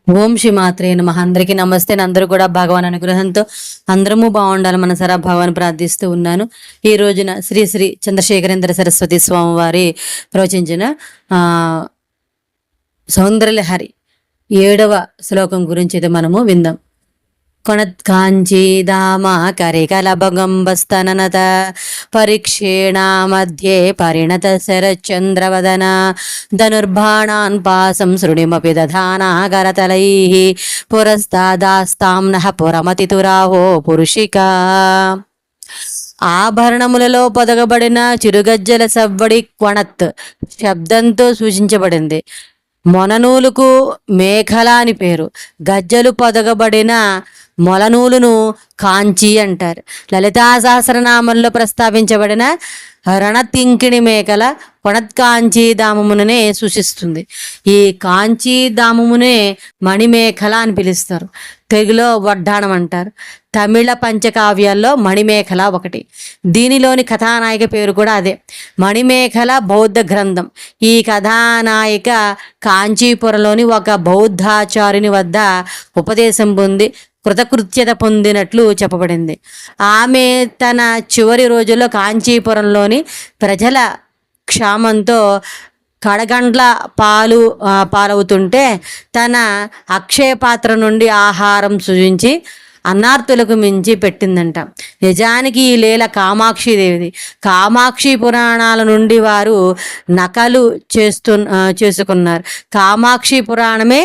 ఓం శ్రీ మాత్రే నమః. అందరికీ నమస్తే. అందరూ కూడా భగవాన్ అనుగ్రహంతో అందరము బాగుండాలి మనసారా భగవాన్ ప్రార్థిస్తూ ఉన్నాను. ఈ రోజున శ్రీ శ్రీ చంద్రశేఖరేంద్ర సరస్వతి స్వామి వారి ప్రవచించిన సౌందర్యలహరి 7వ శ్లోకం గురించి అయితే మనము విందాం. కొణత్కాంచీదామా కరికలభగంబస్తననత పరిక్షేణ మధ్యే పరిణత శరచంద్రవదన ధనుర్బాణాన్ పాసం శృణిమపి దధానాగరతలైః పురస్తాదాస్తాంనః పురమతితురాహో పురుషికా. ఆభరణములలో పొదగబడిన చిరుగజ్జల సవ్వడి కొణత్ శబ్దంతో సూచించబడింది. మొననూలుకు మేఖల అని పేరు. గజ్జలు పొదగబడిన మొలనూలును కాంచి అంటారు. లలితా సహస్రనామంలో ప్రస్తావించబడిన రణతింకిణి మేకల కొణత్కాంచీధామమునే సూచిస్తుంది. ఈ కాంచీధామమునే మణిమేఖల అని పిలుస్తారు. తెలుగులో వడ్డాణం అంటారు. తమిళ పంచకావ్యాల్లో మణిమేఖల ఒకటి. దీనిలోని కథానాయిక పేరు కూడా అదే, మణిమేఖల బౌద్ధ గ్రంథం. ఈ కథానాయిక కాంచీపురంలోని ఒక బౌద్ధాచార్యుని వద్ద ఉపదేశం పొంది కృతకృత్యత పొందినట్లు చెప్పబడింది. ఆమె తన చివరి రోజుల్లో కాంచీపురంలోని ప్రజల క్షామంతో కడగండ్ల పాలవుతుంటే తన అక్షయ పాత్ర నుండి ఆహారం సృజించి అన్నార్తులకు మించి పెట్టిందంట. నిజానికి ఈ లీల కామాక్షిదేవిది. కామాక్షి పురాణాల నుండి వారు నకలు చేసుకున్నారు. కామాక్షి పురాణమే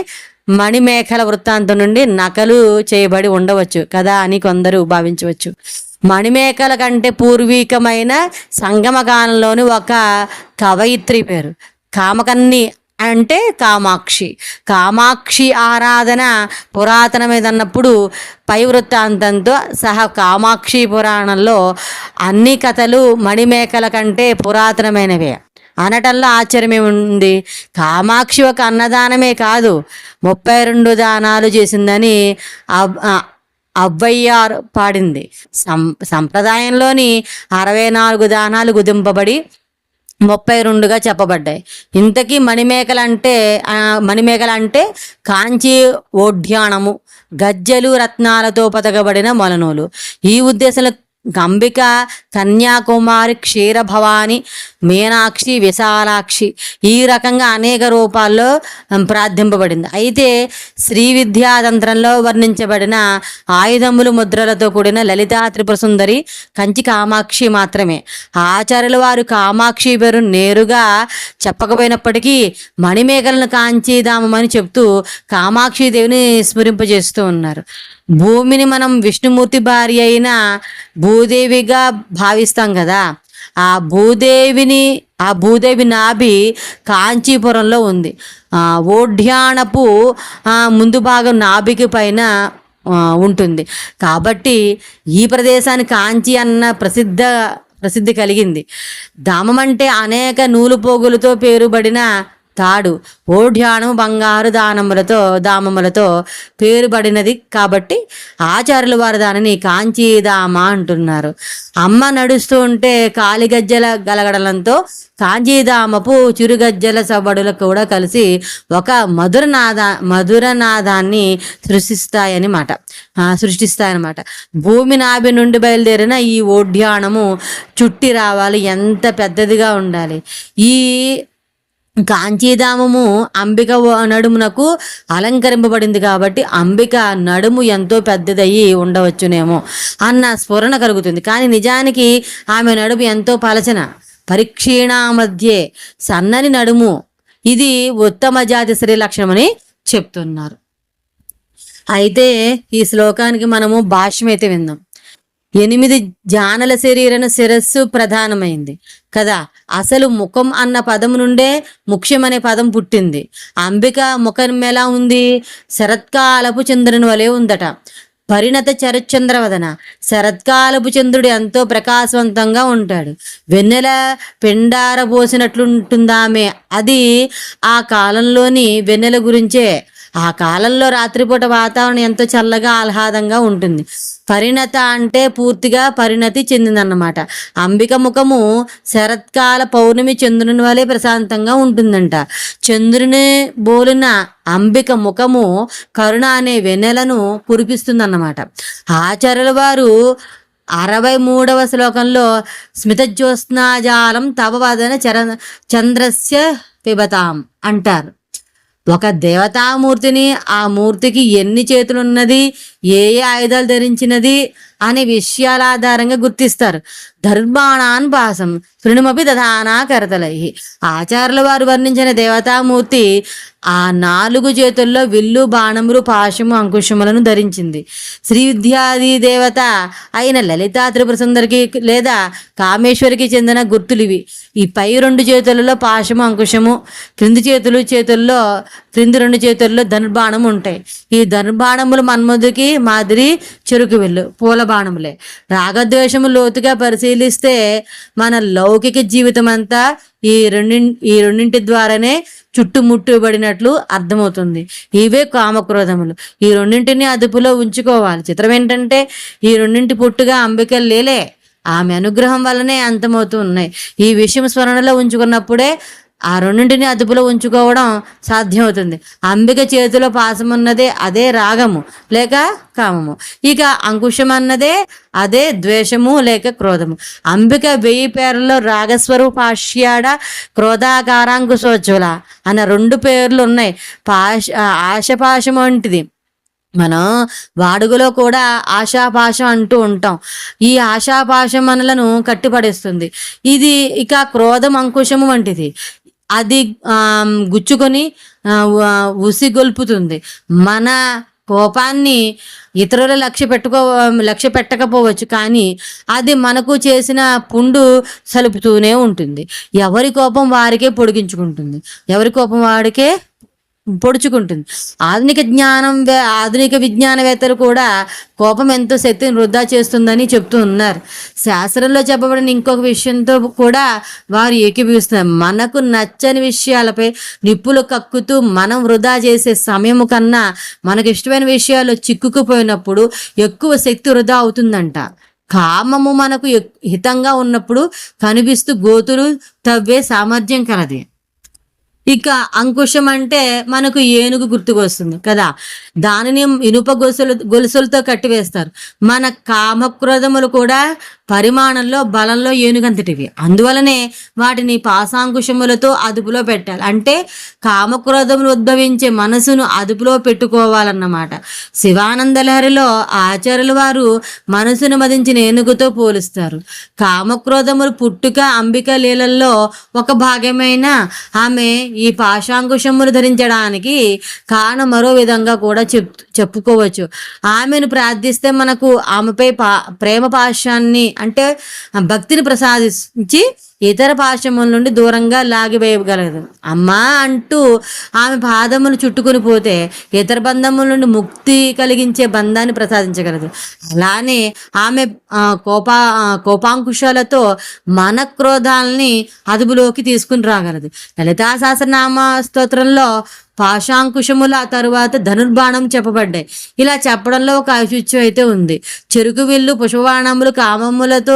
మణిమేఖల వృత్తాంతం నుండి నకలు చేయబడి ఉండవచ్చు కదా అని కొందరు భావించవచ్చు. మణిమేఖల కంటే పూర్వీకమైన సంగమగానంలోని ఒక కవయిత్రి పేరు కామకన్ని అంటే కామాక్షి. కామాక్షి ఆరాధన పురాతనమేదన్నప్పుడు పై వృత్తాంతంతో సహా కామాక్షి పురాణంలో అన్ని కథలు మణిమేఖల కంటే పురాతనమైనవే అనటంలో ఆశ్చర్యమేముంది. కామాక్షి ఒక అన్నదానమే కాదు, 32 దానాలు చేసిందని అవ్వయ్యారు పాడింది. సంప్రదాయంలోని 64 దానాలు కుదింపబడి 32గా చెప్పబడ్డాయి. ఇంతకీ మణిమేకల అంటే కాంచీ ఓడ్యాణము, గజ్జలు రత్నాలతో పతకబడిన మొలనూలు. ఈ ఉద్దేశంలో అంబిక, కన్యాకుమారి, క్షీరభవాని, మీనాక్షి, విశాలాక్షి ఈ రకంగా అనేక రూపాల్లో ప్రార్థింపబడింది. అయితే శ్రీ విద్యాతంత్రంలో వర్ణించబడిన ఆయుధములు ముద్రలతో కూడిన లలితా త్రిపుర సుందరి కంచి కామాక్షి మాత్రమే. ఆచార్యుల వారు కామాక్షి పేరు నేరుగా చెప్పకపోయినప్పటికీ మణిమేఖలను కాంచీధామని చెప్తూ కామాక్షి దేవిని స్మరింపజేస్తూ ఉన్నారు. భూమిని మనం విష్ణుమూర్తి భార్య అయిన భూదేవిగా భావిస్తాం కదా. ఆ భూదేవి నాభి కాంచీపురంలో ఉంది. ఓడ్యాణపు ముందు భాగం నాభికి పైన ఉంటుంది. కాబట్టి ఈ ప్రదేశానికి కాంచి అన్న ప్రసిద్ధి కలిగింది. ధామం అంటే అనేక నూలు పోగులతో పేరుబడిన తాడు. ఓడ్యాణం బంగారు దామములతో పేరుబడినది కాబట్టి ఆచార్యుల వారు దానిని కాంచీధామ అంటున్నారు. అమ్మ నడుస్తూ ఉంటే కాలిగజ్జల గలగడలంతో కాంచీధామపు చిరుగజ్జల సవ్వడులకు కూడా కలిసి ఒక మధురనాదాన్ని సృష్టిస్తాయన్నమాట. భూమి నాభి నుండి బయలుదేరిన ఈ ఓడ్యాణము చుట్టి రావాలి. ఎంత పెద్దదిగా ఉండాలి. ఈ కాంచీధామము అంబిక నడుమునకు అలంకరింపబడింది కాబట్టి అంబిక నడుము ఎంతో పెద్దదయ్యి ఉండవచ్చునేమో అన్న స్ఫురణ కలుగుతుంది. కానీ నిజానికి ఆమె నడుము ఎంతో పలచన, పరిక్షీణ మధ్యే సన్నని నడుము. ఇది ఉత్తమ జాతి స్త్రీ లక్షణమని చెప్తున్నారు. అయితే ఈ శ్లోకానికి మనము భాష్యం అయితే విందాం. 8 జానల శరీరన శిరస్సు ప్రధానమైంది కదా. అసలు ముఖం అన్న పదం నుండే ముఖ్యం అనే పదం పుట్టింది. అంబిక ముఖం ఎలా ఉంది? శరత్కాలపు చంద్రుని వలె ఉందట. పరిణత చరచంద్రవదన. శరత్కాలపు చంద్రుడు ఎంతో ప్రకాశవంతంగా ఉంటాడు. వెన్నెల పెండార పోసినట్లుంటుందామె. అది ఆ కాలంలోని వెన్నెల గురించే. ఆ కాలంలో రాత్రిపూట వాతావరణం ఎంతో చల్లగా ఆహ్లాదంగా ఉంటుంది. పరిణత అంటే పూర్తిగా పరిణతి చెందిందన్నమాట. అంబిక ముఖము శరత్కాల పౌర్ణమి చంద్రుని వలె ప్రశాంతంగా ఉంటుందంట. చంద్రుని బోలిన అంబిక ముఖము కరుణ అనే వెన్నెలను కురిపిస్తుందన్నమాట. ఆచార్యుల వారు 63వ శ్లోకంలో స్మితజ్యోత్స్నాజాలం తవ వదన చంద్రస్య పిబతాం అంటారు. ఒక దేవతామూర్తిని, ఆ మూర్తికి ఎన్ని చేతులున్నది, ఏ ఏ ఆయుధాలు ధరించినది అనే విషయాల ఆధారంగా గుర్తిస్తారు. ధర్మాణాన్ భాసం శృణుమపి దధానా కరతలై. ఆచార్యుల వారు వర్ణించిన దేవతామూర్తి ఆ 4 చేతుల్లో విల్లు, బాణములు, పాశము, అంకుశములను ధరించింది. శ్రీ విద్యాది దేవత అయిన లలితా త్రిపుర సుందరికి లేదా కామేశ్వరికి చెందిన గుర్తులివి. ఈ పై 2 చేతులలో పాశము, అంకుశము, క్రింది చేతుల్లో 2 చేతుల్లో ధనుర్బాణము ఉంటాయి. ఈ ధనుర్బాణములు మన్మధుడికి మాదిరి చెరుకు విల్లు, పూల బాణములే. రాగద్వేషము లోతుగా పరిశీలిస్తే మన లౌకిక జీవితం అంతా ఈ రెండింటి ద్వారానే చుట్టుముట్టుబడినట్లు అర్థమవుతుంది. ఇవే కామక్రోధములు. ఈ రెండింటిని అదుపులో ఉంచుకోవాలి. చిత్రం ఏంటంటే ఈ రెండింటి పుట్టుగా అంబిక లేలే, ఆమె అనుగ్రహం వల్లనే అంతమవుతూ ఉన్నాయి. ఈ విషయం స్మరణలో ఉంచుకున్నప్పుడే ఆ రెండింటిని అదుపులో ఉంచుకోవడం సాధ్యమవుతుంది. అంబిక చేతిలో పాశమున్నదే అదే రాగము లేక కామము. ఇక అంకుశం అన్నదే అదే ద్వేషము లేక క్రోధము. అంబిక 1000 పేర్లలో రాగస్వరూపాష్యాడ క్రోధాకారాంకుశోజ్వల అన్న 2 పేర్లు ఉన్నాయి. ఆశపాశం వంటిది. మనం వాడుకలో కూడా ఆశాపాశం అంటూ ఉంటాం. ఈ ఆశాపాశం మనలను కట్టిపడేస్తుంది. ఇది ఇక క్రోధం అంకుశము వంటిది. అది గుచ్చుకొని ఉసిగొల్పుతుంది. మన కోపాన్ని ఇతరుల లక్ష్య పెట్టకపోవచ్చు, కానీ అది మనకు చేసిన పుండు సలుపుతూనే ఉంటుంది. ఎవరి కోపం వారికే పొడిగించుకుంటుంది, ఎవరి కోపం వాడికే పొడుచుకుంటుంది. ఆధునిక విజ్ఞానవేత్తలు కూడా కోపం ఎంతో శక్తిని వృధా చేస్తుందని చెప్తూ ఉన్నారు. శాస్త్రంలో చెప్పబడిన ఇంకొక విషయంతో కూడా వారు ఏకీభవిస్తున్నారు. మనకు నచ్చని విషయాలపై నిప్పులు కక్కుతూ మనం వృధా చేసే సమయము కన్నా మనకు ఇష్టమైన విషయాలు చిక్కుకుపోయినప్పుడు ఎక్కువ శక్తి వృధా అవుతుందంట. కామము మనకు హితంగా ఉన్నప్పుడు కనిపిస్తూ గోతులు తవ్వే సామర్థ్యం కలది. ఇక అంకుశం అంటే మనకు ఏనుగు గుర్తుకొస్తుంది కదా, దానిని ఇనుప గొలుసులతో కట్టివేస్తారు. మన కామక్రోధములు కూడా పరిమాణంలో బలంలో ఏనుగంతటివి. అందువలనే వాటిని పాశాంకుశములతో అదుపులో పెట్టాలి. అంటే కామక్రోధములు ఉద్భవించే మనసును అదుపులో పెట్టుకోవాలన్నమాట. శివానంద లహరిలో ఆచార్యుల వారు మనసును మదించిన ఏనుగుతో పోలుస్తారు. కామక్రోధములు పుట్టుక అంబిక లీలల్లో ఒక భాగమైన ఆమె ఈ పాశాంకుశములు ధరించడానికి కారణం మరో విధంగా కూడా చెప్పుకోవచ్చు. ఆమెను ప్రార్థిస్తే మనకు ఆమెపై ప్రేమ పాశాన్ని అంటే భక్తిని ప్రసాదించి ఇతర పాశముల నుండి దూరంగా లాగివేయగలదు. అమ్మా అంటూ ఆమె పాదములు చుట్టుకుని పోతే ఇతర బంధముల నుండి ముక్తి కలిగించే బంధాన్ని ప్రసాదించగలదు. అలానే ఆమె కోపాంకుశాలతో మన క్రోధాలని అదుపులోకి తీసుకుని రాగలదు. లలితా సహస్రనామ స్తోత్రంలో పాశాంకుశముల తరువాత ధనుర్బాణం చెప్పబడ్డాయి. ఇలా చెప్పడంలో ఒక ఔచిత్యం అయితే ఉంది. చెరుకు విల్లు, పుష్పబాణములు కామములతో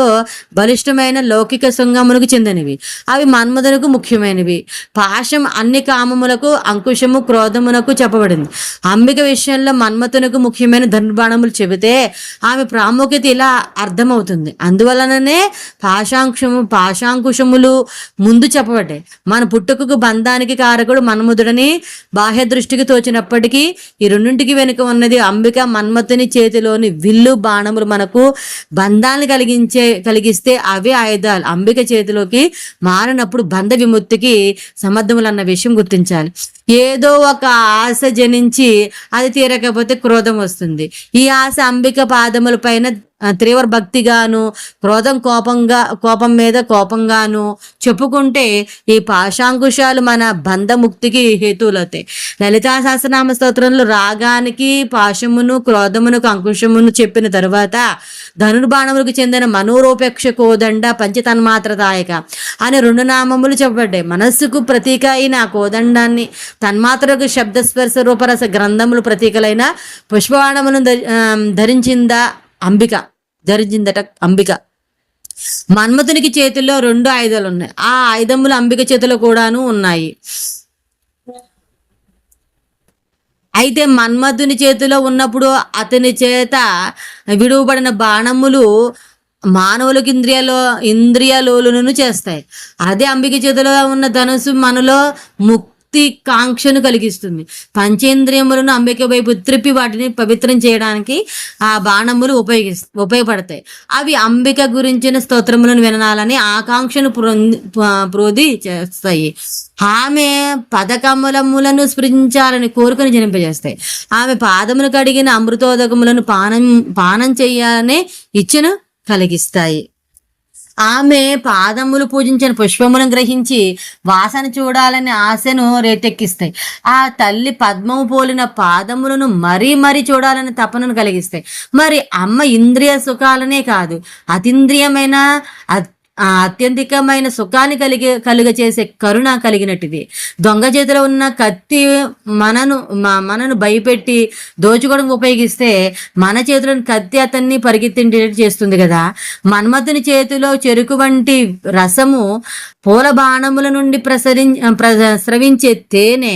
బలిష్టమైన లౌకిక శృంగములకు చెందినవి. అవి మన్మధునకు ముఖ్యమైనవి. పాశం అన్ని కామములకు, అంకుశము క్రోధమునకు చెప్పబడింది. అంబిక విషయంలో మన్మథునకు ముఖ్యమైన ధనుర్బాణములు చెబితే ఆమె ప్రాముఖ్యత ఇలా అర్థమవుతుంది. అందువలననే పాశాంకుశములు ముందు చెప్పబడ్డాయి. మన పుట్టుకకు బంధానికి కారకుడు మన్మధుడని బాహ్య దృష్టికి తోచినప్పటికీ ఈ రెండింటికి వెనుక ఉన్నది అంబిక. మన్మథుని చేతిలోని విల్లు, బాణములు మనకు బంధాన్ని కలిగిస్తే అవే ఆయుధాలు అంబిక చేతిలోకి మారినప్పుడు బంధ విముక్తికి సమర్థములు అన్న విషయం గుర్తించాలి. ఏదో ఒక ఆశ జనించి అది తీరకపోతే క్రోధం వస్తుంది. ఈ ఆశ అంబిక పాదముల పైన తీవ్ర భక్తిగాను, క్రోధం కోపం మీద కోపంగాను చెప్పుకుంటే ఈ పాశాంకుశాలు మన బంధముక్తికి హేతువులవుతాయి. లలితా సహస్రనామ స్తోత్రంలో రాగానికి పాశమును, క్రోధమునకు అంకుశమును చెప్పిన తరువాత ధనుర్బాణములకు చెందిన మనోరూపేక్ష కోదండ పంచతన్మాత్రదాయక అనే 2 నామములు చెప్పబడ్డాయి. మనస్సుకు ప్రతీక అయిన కోదండాన్ని తన్మాత్రకు శబ్దస్పర్శ రూపరస గ్రంథములు ప్రతీకలైన పుష్పబాణములను ధరించిందట అంబిక. మన్మథునికి చేతుల్లో 2 ఆయుధాలు ఉన్నాయి. ఆ ఆయుధములు అంబిక చేతిలో కూడాను ఉన్నాయి. అయితే మన్మథుని చేతిలో ఉన్నప్పుడు అతని చేత విడువబడిన బాణములు మానవులకు ఇంద్రియలోలులను చేస్తాయి. అదే అంబిక చేతిలో ఉన్న ధనుసు మనలో ముక్తి కాంక్షను కలిగిస్తుంది. పంచేంద్రియములను అంబిక వైపు త్రిప్పి వాటిని పవిత్రం చేయడానికి ఆ బాణములు ఉపయోగపడతాయి. అవి అంబిక గురించిన స్తోత్రములను వినాలని ఆకాంక్షను ప్రోధి చేస్తాయి. ఆమె పదకమలములను స్పృశించాలని కోరికను జనింపజేస్తాయి. ఆమె పాదములు కడిగిన అమృతోదకములను పానం చేయాలనే ఇచ్చను కలిగిస్తాయి. ఆమె పాదములు పూజించిన పుష్పములను గ్రహించి వాసన చూడాలని ఆశను రేటెక్కిస్తాయి. ఆ తల్లి పద్మము పోలిన పాదములను మరీ మరీ చూడాలని తపనను కలిగిస్తాయి. మరి అమ్మ ఇంద్రియ సుఖాలనే కాదు, అతీంద్రియమైన అత్యంతికమైన సుఖాన్ని కలుగ చేసే కరుణ కలిగినట్టుది. దొంగ చేతిలో ఉన్న కత్తి మనను భయపెట్టి దోచుకోవడం ఉపయోగిస్తే మన చేతిలోని కత్తి అతన్ని పరిగెత్తిండేటట్టు చేస్తుంది కదా. మన్మథుని చేతిలో చెరుకు వంటి రసము పూల బాణముల నుండి స్రవించే తేనె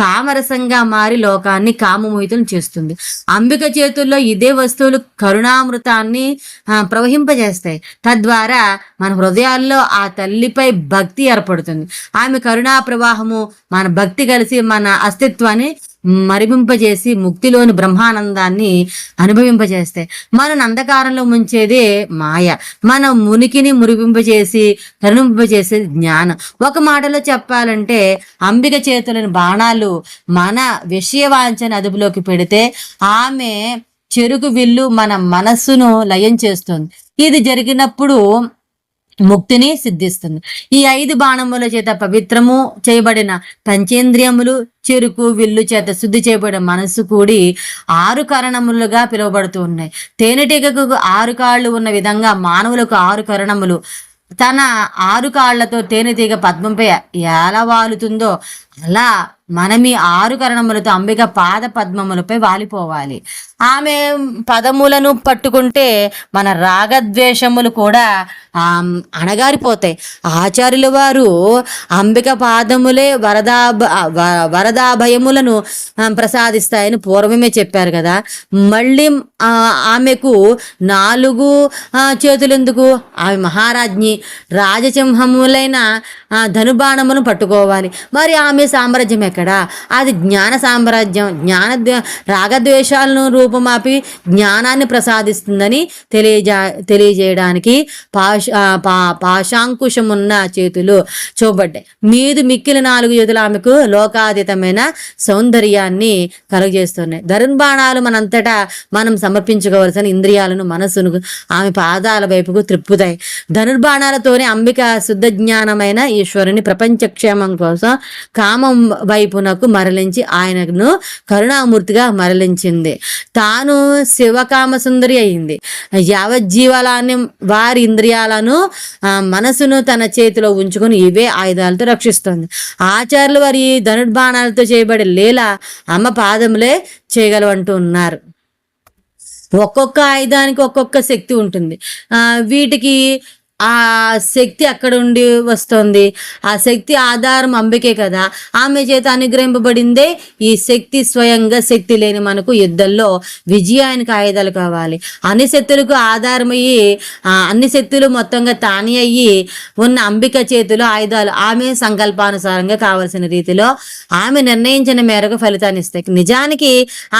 కామరసంగా మారి లోకాన్ని కామమోహితం చేస్తుంది. అంబిక చేతుల్లో ఇదే వస్తువులు కరుణామృతాన్ని ప్రవహింపజేస్తాయి. తద్వారా మన హృదయాల్లో ఆ తల్లిపై భక్తి ఏర్పడుతుంది. ఆమె కరుణా ప్రవాహము మన భక్తి కలిసి మన అస్తిత్వాన్ని మరిపింపజేసి ముక్తిలోని బ్రహ్మానందాన్ని అనుభవింపజేస్తాయి. మన అంధకారంలో ముంచేదే మాయ, మన మునికిని మురిపింపజేసి కరుణింపజేసే జ్ఞానం. ఒక మాటలో చెప్పాలంటే అంబిక చేతులని బాణాలు మన విషయవాంఛన అదుపులోకి పెడితే ఆమె చెరుకు విల్లు మన మనస్సును లయం చేస్తుంది. ఇది జరిగినప్పుడు ముక్తిని సిద్ధిస్తుంది. ఈ 5 బాణముల చేత పవిత్రము చేయబడిన పంచేంద్రియములు, చెరుకు విల్లు చేత శుద్ధి చేయబడిన మనస్సు కూడి 6 కరణములుగా పిలువబడుతూ ఉన్నాయి. తేనెటీగకు 6 కాళ్ళు ఉన్న విధంగా మానవులకు 6 కరణములు. తన 6 కాళ్లతో తేనెటీగ పద్మంపై ఎలా వాలుతుందో అలా మనం ఈ 6 కరణములతో అంబిక పాద పద్మములపై వాలిపోవాలి. ఆమె పదములను పట్టుకుంటే మన రాగద్వేషములు కూడా అణగారిపోతాయి. ఆచార్యుల వారు అంబిక పాదములే వరదాభయములను ప్రసాదిస్తాయని పూర్వమే చెప్పారు కదా. మళ్ళీ ఆమెకు 4 చేతులెందుకు? ఆమె మహారాజ్ఞి, రాజసింహములైన ధనుబాణమును పట్టుకోవాలి. మరి ఆమె సామ్రాజ్యం ఎక్కడా? అది జ్ఞాన సామ్రాజ్యం. రాగద్వేషాలను రూపమాపి జ్ఞానాన్ని ప్రసాదిస్తుందని తెలియజేయడానికి పాశాంకుశమున్న చేతులు చూపడ్డాయి. మీదు మిక్కిలి 4 చేతులు ఆమెకు లోకాతీతమైన సౌందర్యాన్ని కలుగజేస్తున్నాయి. ధనుర్బాణాలు మనంతటా మనం సమర్పించుకోవాల్సిన ఇంద్రియాలను, మనస్సును ఆమె పాదాల వైపుకు త్రిప్పుతాయి. ధనుర్బాణాలతోనే అంబిక శుద్ధ జ్ఞానమైన ఈశ్వరుని ప్రపంచ క్షేమం కోసం కామం వైపునకు మరలించి ఆయనను కరుణామూర్తిగా మరలించింది. తాను శివకామ సుందరి అయింది. యావజ్జీవాలని వారి ఇంద్రియాలను, మనసును తన చేతిలో ఉంచుకొని ఇవే ఆయుధాలతో రక్షిస్తుంది. ఆచార్యులు వారి ధనుర్బాణాలతో చేయబడే లీల అమ్మ పాదములే చేయగలవంటూ ఉన్నారు. ఒక్కొక్క ఆయుధానికి ఒక్కొక్క శక్తి ఉంటుంది. వీటికి ఆ శక్తి అక్కడ ఉండి వస్తుంది. ఆ శక్తి ఆధారం అంబికే కదా. ఆమె చేత అనుగ్రహింపబడిందే ఈ శక్తి. స్వయంగా శక్తి లేని మనకు యుద్ధంలో విజయానికి ఆయుధాలు కావాలి. అన్ని శక్తులకు ఆధారమయ్యి అన్ని శక్తులు మొత్తంగా తాని అయ్యి ఉన్న అంబిక చేతిలో ఆయుధాలు ఆమె సంకల్పానుసారంగా కావలసిన రీతిలో ఆమె నిర్ణయించిన మేరకు ఫలితాన్ని ఇస్తాయి. నిజానికి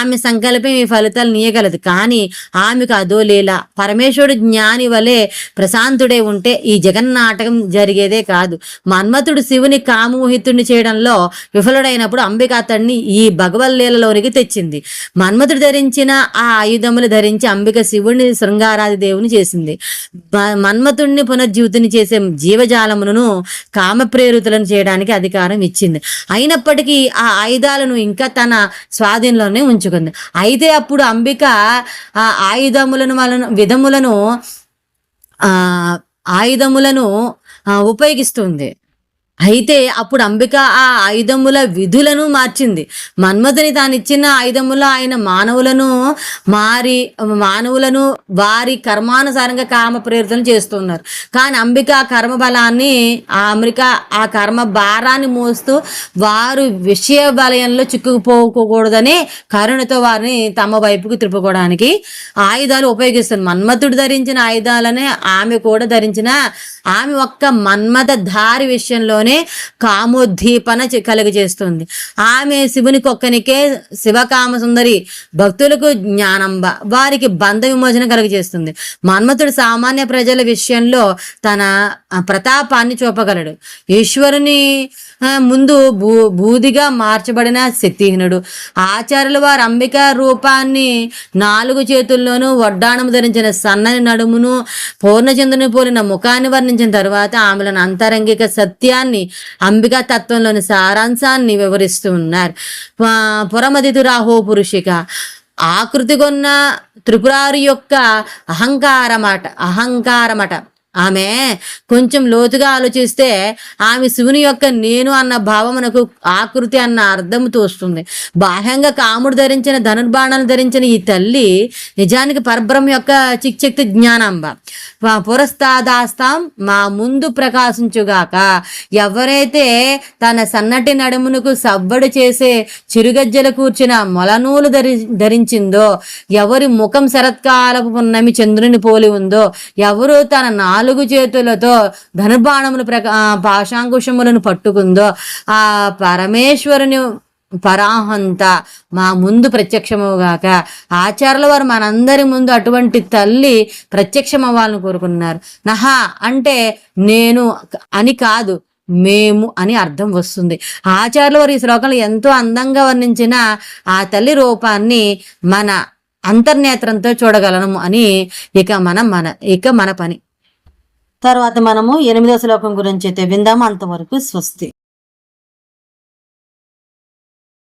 ఆమె సంకల్పం ఈ ఫలితాలు నీయగలదు. కానీ ఆమెకు అదో లీల. పరమేశ్వరుడు జ్ఞాని వలె ప్రశాంతుడే ఉంటే ఈ జగన్నాటకం జరిగేదే కాదు. మన్మథుడు శివుని కామోహితుడిని చేయడంలో విఫలుడైనప్పుడు అంబిక అతడిని ఈ భగవల్లీలలోనికి తెచ్చింది. మన్మథుడు ధరించిన ఆ ఆయుధములు ధరించి అంబిక శివుని శృంగారాది దేవుని చేసింది. మన్మథుడిని పునర్జీవితుని చేసే జీవజాలములను కామప్రేరితులను చేయడానికి అధికారం ఇచ్చింది. అయినప్పటికీ ఆ ఆయుధాలను ఇంకా తన స్వాధీనంలోనే ఉంచుకుంది. అయితే అప్పుడు అంబిక ఆ ఆయుధములను ఉపయోగిస్తుంది. అయితే అప్పుడు అంబిక ఆ ఆయుధముల విధులను మార్చింది. మన్మథుని తాను ఇచ్చిన ఆయుధముల ఆయన మానవులను వారి కర్మానుసారంగా కామ ప్రేరితం చేస్తున్నారు. కానీ అంబిక ఆ కర్మ బలాన్ని ఆ కర్మ భారాన్ని మోస్తూ వారు విషయ బలయంలో చిక్కుకుపోకూడదని కరుణతో వారిని తమ వైపుకు తిప్పుకోవడానికి ఆయుధాలు ఉపయోగిస్తుంది. మన్మథుడు ధరించిన ఆయుధాలనే ఆమె కూడా ధరించిన ఆమె ఒక్క మన్మథ ధారి విషయంలోనే కామోద్దీపన కలుగజేస్తుంది. ఆమె శివునికి ఒక్కనికే శివకామ సుందరి, భక్తులకు జ్ఞానంబ, వారికి బంధ విమోచన కలుగజేస్తుంది. మన్మథుడు సామాన్య ప్రజల విషయంలో తన ప్రతాపాన్ని చూపగలడు. ఈశ్వరుని ముందు బూదిగా మార్చబడిన శక్తిహీనుడు. ఆచార్యుల వారు అంబిక రూపాన్ని 4 చేతుల్లోనూ వడ్డాణము ధరించిన సన్నని నడుమును పూర్ణచంద్రుని పోలిన ముఖాన్ని వర్ణించిన తరువాత ఆమెలను అంతరంగిక సత్యాన్ని, అంబికా తత్వంలోని సారాంశాన్ని వివరిస్తూ ఉన్నారు. పురమదితురాహో పురుషిక, ఆకృతిగొన్న త్రిపురారి యొక్క అహంకారమట. ఆమె కొంచెం లోతుగా ఆలోచిస్తే ఆమె శివుని యొక్క నేను అన్న భావమునకు ఆకృతి అన్న అర్థం తోస్తుంది. బాహ్యంగా కాముడు ధరించిన ధనుర్బాణాలు ధరించిన ఈ తల్లి నిజానికి పరబ్రహ్మ యొక్క చిక్శక్తి జ్ఞానాంబ. పురస్తాదాస్తాం, మా ముందు ప్రకాశించుగాక. ఎవరైతే తన సన్నటి నడుమునకు సవ్వడి చేసే చిరుగజ్జలు కూర్చిన మొలనూలు ధరించిందో, ఎవరి ముఖం శరత్కాలపు పున్నమి చంద్రుని పోలి ఉందో, ఎవరు తన 4 చేతులతో ధనుర్బాణములు పాశాంకుశములను పట్టుకుందో, ఆ పరమేశ్వరుని పరాహంత మా ముందు ప్రత్యక్షమవుగాక. ఆచార్యుల వారు మనందరి ముందు అటువంటి తల్లి ప్రత్యక్షమవ్వాలని కోరుకున్నారు. నహా అంటే నేను అని కాదు, మేము అని అర్థం వస్తుంది. ఆచార్యుల వారు ఈ శ్లోకంలో ఎంతో అందంగా వర్ణించిన ఆ తల్లి రూపాన్ని మన అంతర్నేత్రంతో చూడగలము అని ఇక మన పని. తర్వాత మనము 8వ శ్లోకం గురించి అయితే విందాము. అంతవరకు స్వస్తి.